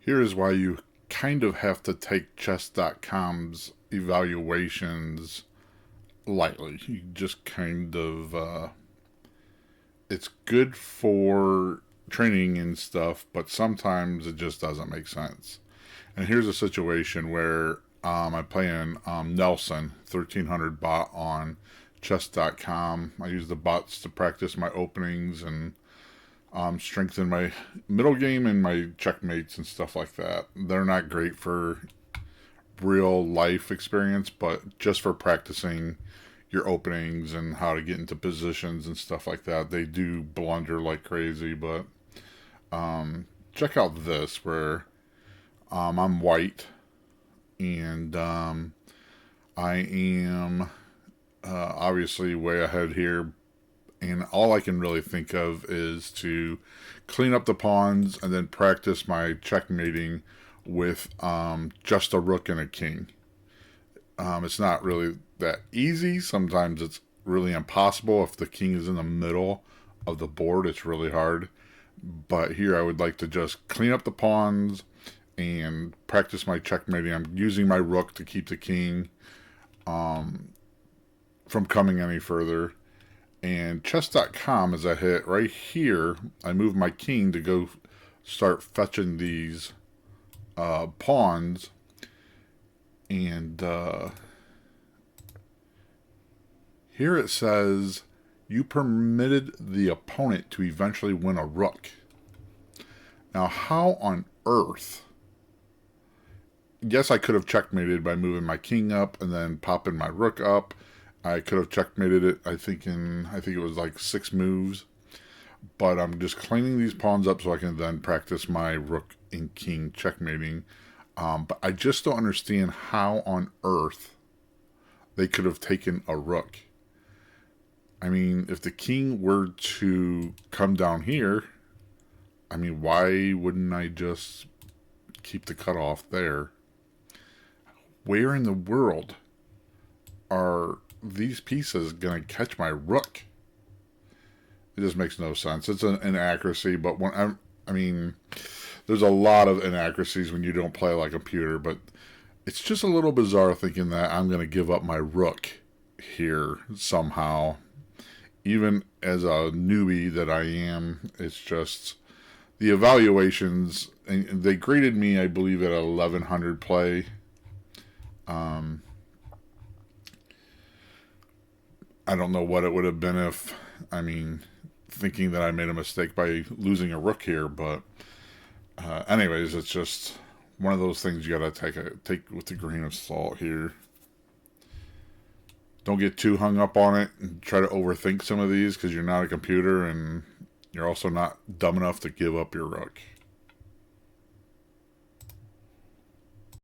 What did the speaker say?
Here is why you kind of have to take chess.com's evaluations lightly. You just kind of, it's good for training and stuff, but sometimes it just doesn't make sense. And here's a situation where I play in Nelson 1300 bot on chess.com. I use the bots to practice my openings and strengthen my middle game and my checkmates and stuff like that. They're not great for real life experience, but just for practicing your openings and how to get into positions and stuff like that, they do blunder like crazy. But check out this where I'm white and I am obviously way ahead here, and all I can really think of is to clean up the pawns and then practice my checkmating with just a rook and a king. It's not really that easy. Sometimes it's really impossible. If the king is in the middle of the board, it's really hard. But here I would like to just clean up the pawns and practice my checkmating. I'm using my rook to keep the king from coming any further. And chess.com, as I hit right here, I move my king to go start fetching these pawns. And here it says, you permitted the opponent to eventually win a rook. Now, how on earth? Yes, I could have checkmated by moving my king up and then popping my rook up. I could have checkmated it, I think it was like 6 moves. But I'm just cleaning these pawns up so I can then practice my rook and king checkmating. But I just don't understand how on earth they could have taken a rook. I mean, if the king were to come down here, I mean, why wouldn't I just keep the cutoff there? Where in the world are these pieces going to catch my rook? It just makes no sense. It's an inaccuracy, but I mean, there's a lot of inaccuracies when you don't play like a computer, but it's just a little bizarre thinking that I'm going to give up my rook here somehow. Even as a newbie that I am, it's just the evaluations, and they graded me, I believe, at 1100 play. I don't know what it would have been if, I mean, thinking that I made a mistake by losing a rook here, but anyways, it's just one of those things you gotta take with a grain of salt here. Don't get too hung up on it and try to overthink some of these because you're not a computer and you're also not dumb enough to give up your rook.